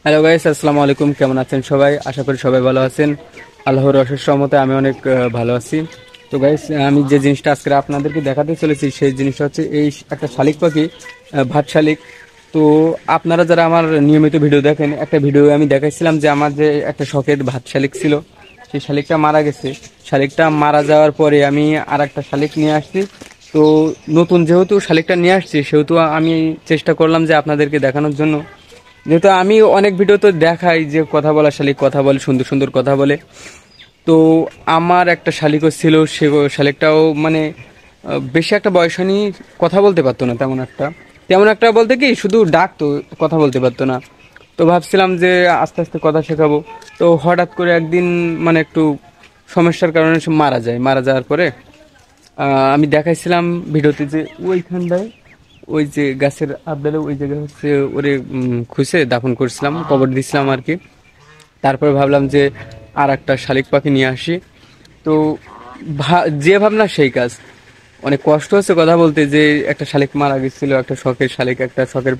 Hello guys, আসসালামু আলাইকুম। কেমন আছেন সবাই? আশা করি সবাই ভালো আছেন। আল্লাহর অশেষ রহমতে আমি অনেক ভালো আছি। তো গাইস, আমি যে জিনিসটা আজকে আপনাদেরকে দেখাতে চলেছি সেই জিনিসটা হচ্ছে এই একটা শালিক পাখি, ভাত শালিক। তো আপনারা যারা আমার নিয়মিত ভিডিও দেখেন, একটা ভিডিও আমি দেখাইছিলাম যে আমার যে একটা শখের ভাত শালিক ছিল, সেই শালিকটা মারা গেছে। শালিকটা মারা যাওয়ার পরে আমি আর একটা শালিক নিয়ে আসছি। তো নতুন যেহেতু শালিকটা নিয়ে আসছি, সেহেতু আমি চেষ্টা করলাম যে আপনাদেরকে দেখানোর জন্য। যেহেতু আমি অনেক ভিডিও তো দেখাই যে কথা বলা শালিক কথা বলে, সুন্দর সুন্দর কথা বলে। তো আমার একটা শালিকও ছিল, সে শালিকটাও মানে বেশি একটা বয়স হয়নি, কথা বলতে পারতো না তেমন একটা বলতে কি শুধু ডাকতো, কথা বলতে পারতো না। তো ভাবছিলাম যে আস্তে আস্তে কথা শেখাবো। তো হঠাৎ করে একদিন মানে একটু সমস্যার কারণে সে মারা যায়। মারা যাওয়ার পরে আমি দেখাইছিলাম ভিডিওতে যে ওইখানটায় ওই যে গাছের আবডালে ওই জায়গায় হচ্ছে ওরে খুঁজে দাফন করছিলাম, কবর দিছিলাম আর কি। তারপরে ভাবলাম যে আর একটা শালিক পাখি নিয়ে আসি। তো যে ভাবনা সেই কাজ। অনেক কষ্ট হচ্ছে কথা বলতে যে একটা শালিক মারা গেছিল, একটা শখের শালিক, একটা শখের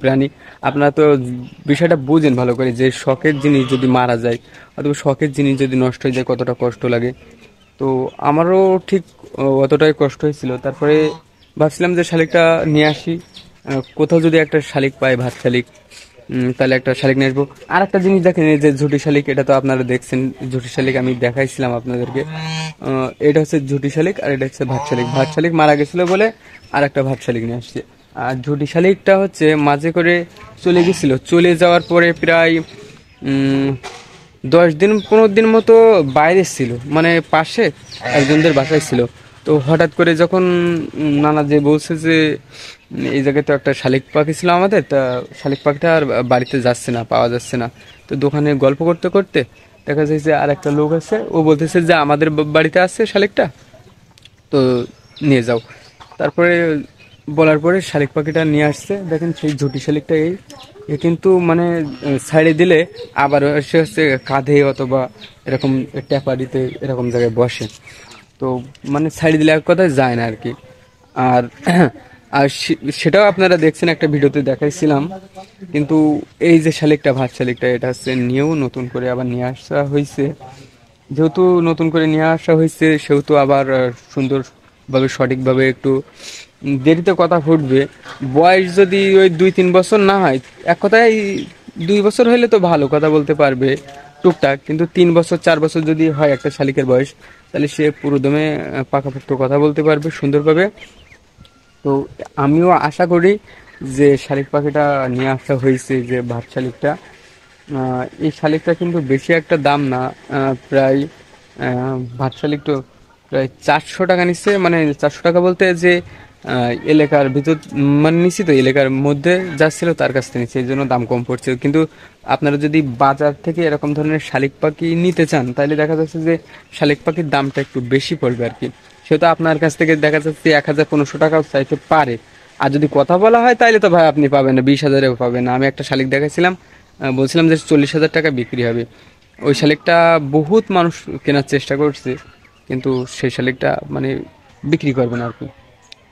প্রাণী। আপনারা তো বিষয়টা বুঝেন ভালো করে যে শখের জিনিস যদি মারা যায় অথবা শখের জিনিস যদি নষ্ট হয়ে যায় কতটা কষ্ট লাগে। তো আমারও ঠিক অতটাই কষ্ট হয়েছিল। তারপরে ভাবছিলাম যে শালিকটা নিয়ে আসি, কোথাও যদি একটা শালিক পাই, ভাত শালিক, তাহলে একটা শালিক নিয়ে আসবো। আর একটা জিনিস দেখেন, এই যে ঝুটি শালিক, এটা তো আপনারা দেখছেন। ঝুটি শালিক আমি দেখাইছিলাম আপনাদেরকে। এটা হচ্ছে ঝুটি শালিক আর এটা হচ্ছে ভাত শালিক। ভাত শালিক মারা গেছিল বলে আর একটা ভাত শালিক নিয়ে আসছে। আর ঝুটি শালিকটা হচ্ছে মাঝে করে চলে গেছিল, চলে যাওয়ার পরে প্রায় 10 দিন 15 দিন মতো বাইরে ছিল, মানে পাশে একজনদের বাসায় ছিল। তো হঠাৎ করে যখন নানা যে বলছে যে এই জায়গায় তো একটা শালিক পাখি ছিল আমাদের, তা শালিক পাখিটা আর বাড়িতে যাচ্ছে না, পাওয়া যাচ্ছে না। তো দোকানে গল্প করতে করতে দেখা যায় যে আর একটা লোক আছে, ও বলতেছে যে আমাদের বাড়িতে আছে শালিকটা, তো নিয়ে যাও। তারপরে বলার পরে শালিক পাখিটা নিয়ে আসছে। দেখেন সেই ঝুটি শালিকটা এই এ কিন্তু মানে সাইডে দিলে আবার সে হচ্ছে কাঁধে অথবা এরকম ট্যাপারিতে এরকম জায়গায় বসে। তো মানে সাইডে দিলে এক কথায় যায় না আর কি। আর আর সেটাও আপনারা দেখছেন, একটা ভিডিওতে দেখাইছিলাম। কিন্তু এই যে শালিকটা, ভাত শালিকটা, এটা হচ্ছে নিয়েও নতুন করে আবার নিয়ে আসা হয়েছে। যেহেতু নতুন করে নিয়ে আসা হয়েছে সেহেতু আবার সুন্দরভাবে সঠিকভাবে একটু দেরিতে কথা ফুটবে। বয়স যদি ওই 2-3 বছর না হয়, এক কথায় 2 বছর হলে তো ভালো কথা বলতে পারবে টুকটাক। কিন্তু 3 বছর 4 বছর যদি হয় একটা শালিকের বয়স, তাহলে সে পুরোদমে পাকাপোক্ত কথা বলতে পারবে সুন্দরভাবে। তো আমিও আশা করি যে শালিক পাখিটা নিয়ে আসা হয়েছে, যে ভাত শালিকটা। এই শালিকটা কিন্তু বেশি একটা দাম না। প্রায় ভাত শালিক তো প্রায় 400 টাকা নিচ্ছে। মানে 400 টাকা বলতে যে এলাকার ভিতর, মানে নিচ্ছি তো এলাকার মধ্যে যাচ্ছিল তার কাছ থেকে নিচ্ছে, এই জন্য দাম কম পড়ছে। কিন্তু আপনারা যদি বাজার থেকে এরকম ধরনের শালিক পাখি নিতে চান, তাহলে দেখা যাচ্ছে যে শালিক পাখির দামটা একটু বেশি পড়বে আর কি। সেহেতু আপনার কাছ থেকে দেখা যাচ্ছে 1000-1500 টাকাও চাইতে পারে। আর যদি কথা বলা হয় তাহলে তো ভাই আপনি পাবেন না, 20,000-এও পাবেন না। আমি একটা শালিক দেখাইছিলাম, বলছিলাম যে 40,000 টাকা বিক্রি হবে। ওই শালিকটা বহুত মানুষ কেনার চেষ্টা করছে, কিন্তু সেই শালিকটা মানে বিক্রি করবে না আর কি।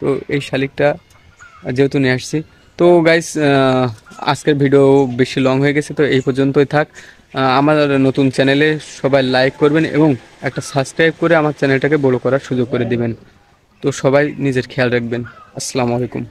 তো এই শালিকটা যেহেতু নিয়ে আসছি। তো গাইস, আজকের ভিডিও বেশি লং হয়ে গেছে, তো এই পর্যন্তই থাক। আমার নতুন চ্যানেলে সবাই লাইক করবেন এবং একটা সাবস্ক্রাইব করে আমার চ্যানেলটাকে বড় করার সুযোগ করে দিবেন। তো সবাই নিজের খেয়াল রাখবেন। আসসালামু আলাইকুম।